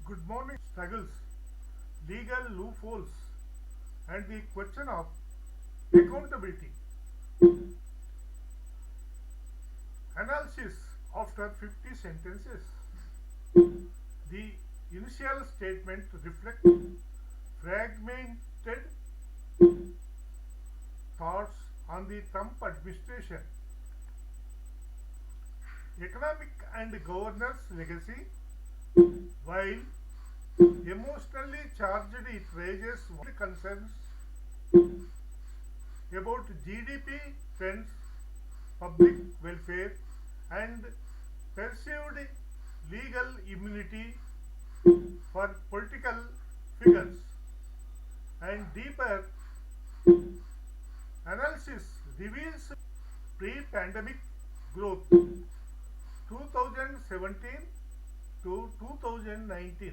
Good morning. Struggles, legal loopholes, and the question of accountability. Analysis after 50 sentences. The initial statement reflects fragmented thoughts on the Trump administration, economic and governance legacy, while emotionally charged it raises concerns about GDP trends, public welfare, and perceived legal immunity for political figures. And deeper analysis reveals pre-pandemic growth 2017 to 2019.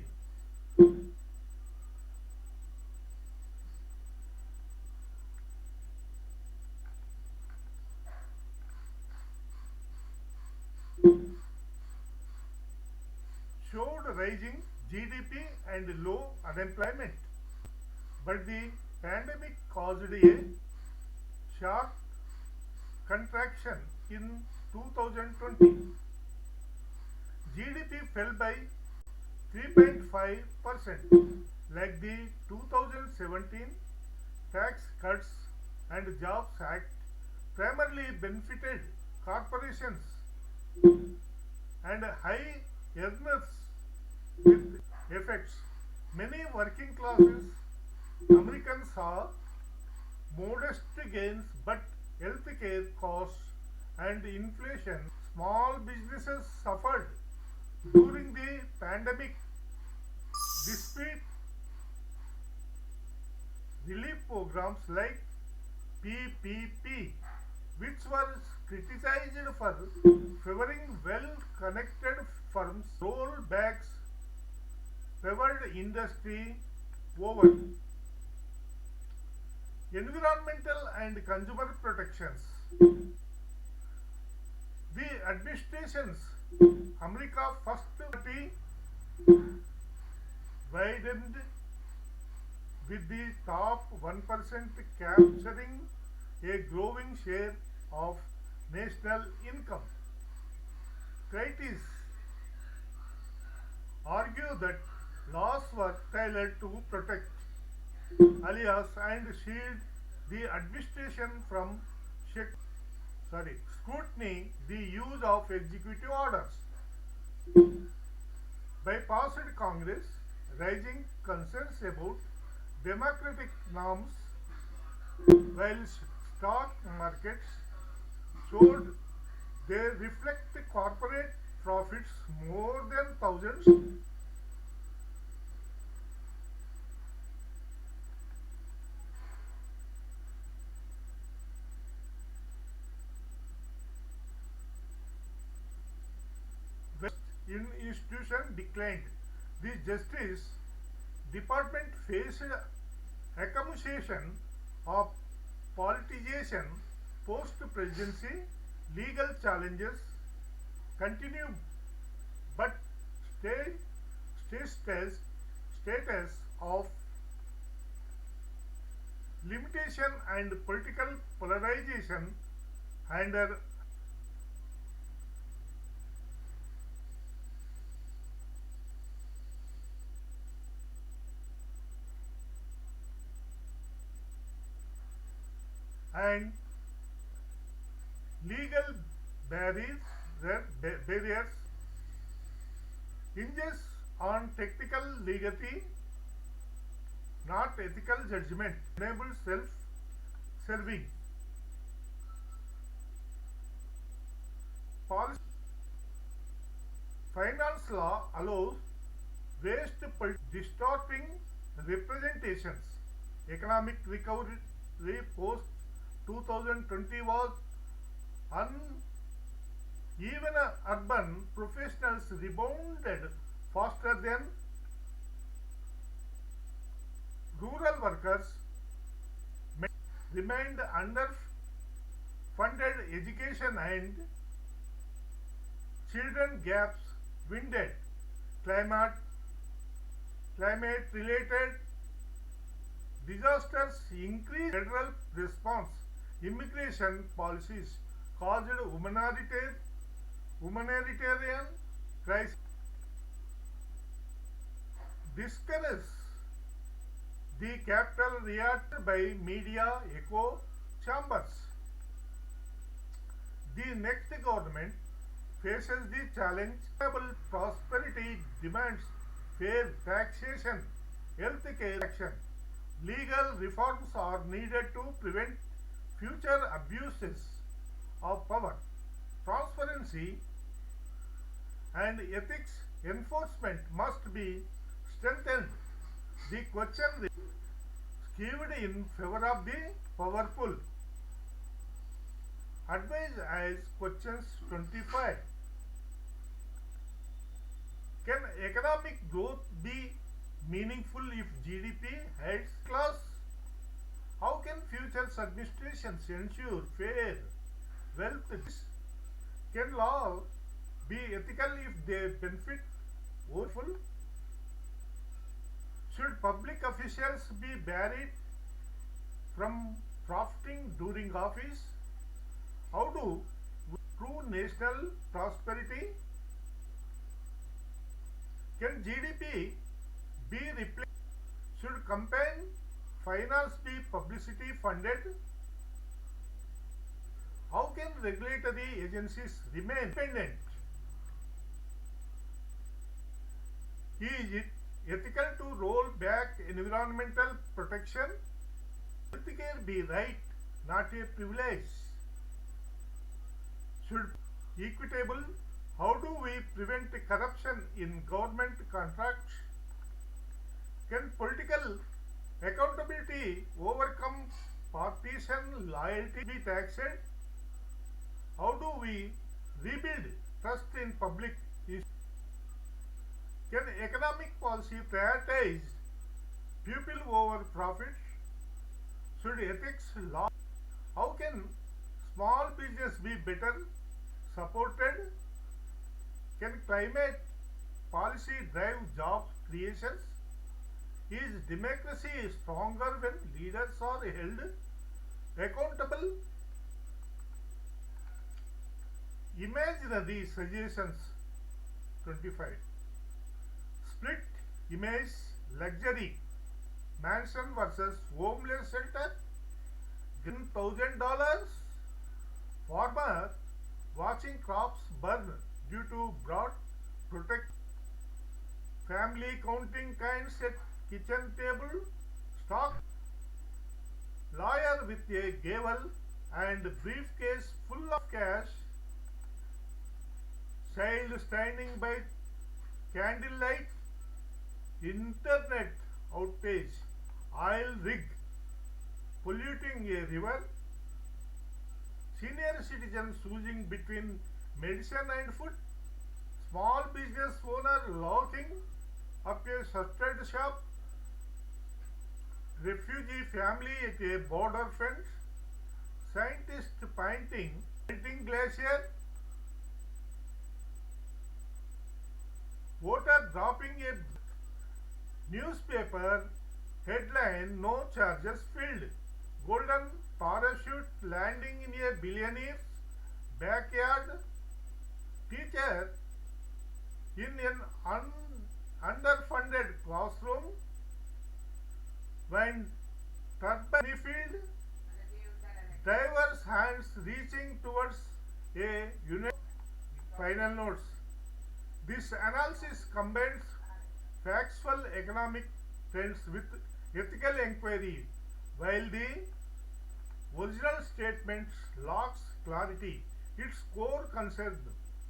Showed rising GDP and low unemployment, but the pandemic caused a sharp contraction in 2020. GDP fell by 3.5%, like the 2017 Tax Cuts and Jobs Act primarily benefited corporations and high earners with effects. Many working classes Americans saw modest gains, but healthcare costs and inflation. Small businesses suffered during the pandemic despite relief programs like PPP, which was criticized for favoring well-connected firms. Rollbacks favored industry over environmental and consumer protections. The administration's America First party widened with the top 1% capturing a growing share of national income. Critics argue that laws were tailored to protect alias and shield the administration from scrutiny. The use of executive orders by passed Congress, raising concerns about democratic norms, while stock markets showed they reflect corporate profits more than thousands. In institution declined. The Justice Department faced accusation of politicization post-presidency. Legal challenges continue, but state status of limitation and political polarization under and legal barriers hinges on technical legality, not ethical judgment. Enable self-serving policy. Finance law allows waste distorting representations. Economic recovery post 2020 was uneven. Urban professionals rebounded faster than rural workers remained underfunded. Education and children gaps widened. Climate climate related disasters increase federal response. Immigration policies caused humanitarian crisis. Discourage the capital reacted by media echo chambers. The next government faces the challenge. Prosperity demands fair taxation, healthcare action. Legal reforms are needed to prevent future abuses of power. Transparency and ethics enforcement must be strengthened. The question is skewed in favor of the powerful. Advice as questions 25. Can economic growth be meaningful if GDP heads class? How can future administrations ensure fair wealth? Can law be ethical if they benefit powerful? Should public officials be barred from profiting during office? How do we improve national prosperity? Can GDP be replaced? Should campaign finance be publicity funded? How can regulatory agencies remain independent? Is it ethical to roll back environmental protection? Healthcare be right, not a privilege? Should equitable? How do we prevent corruption in government contracts? Can political accountability overcome partisan loyalty be taxed? How do we rebuild trust in public issues? Can economic policy prioritize people over profit? Should ethics law? How can small business be better supported? Can climate policy drive job creations? Is democracy stronger when leaders are held accountable? Imagery Suggestions 25. Split image luxury mansion versus homeless shelter. $1,000. Farmer watching crops burn due to drought. Protect family counting kinds at kitchen table. Stock lawyer with a gavel and briefcase full of cash. Child standing by candlelight. Internet outage. Oil rig polluting a river. Senior citizens choosing between medicine and food. Small business owner locking up a shuttered shop. Refugee family at a border fence. Scientist painting melting glacier. Voter dropping a newspaper headline, no charges filled. Golden parachute landing in a billionaire's backyard. Teacher in an underfunded classroom when turbine field. Driver's hands reaching towards a unit. Final notes. This analysis combines factual economic trends with ethical inquiry, while the original statement lacks clarity. Its core concern,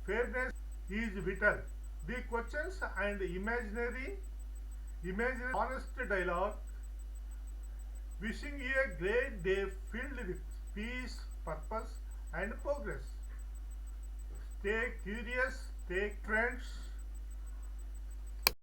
fairness, is vital. The questions and imaginary honest dialogue. Wishing you a great day filled with peace, purpose, and progress. Stay curious, take trends.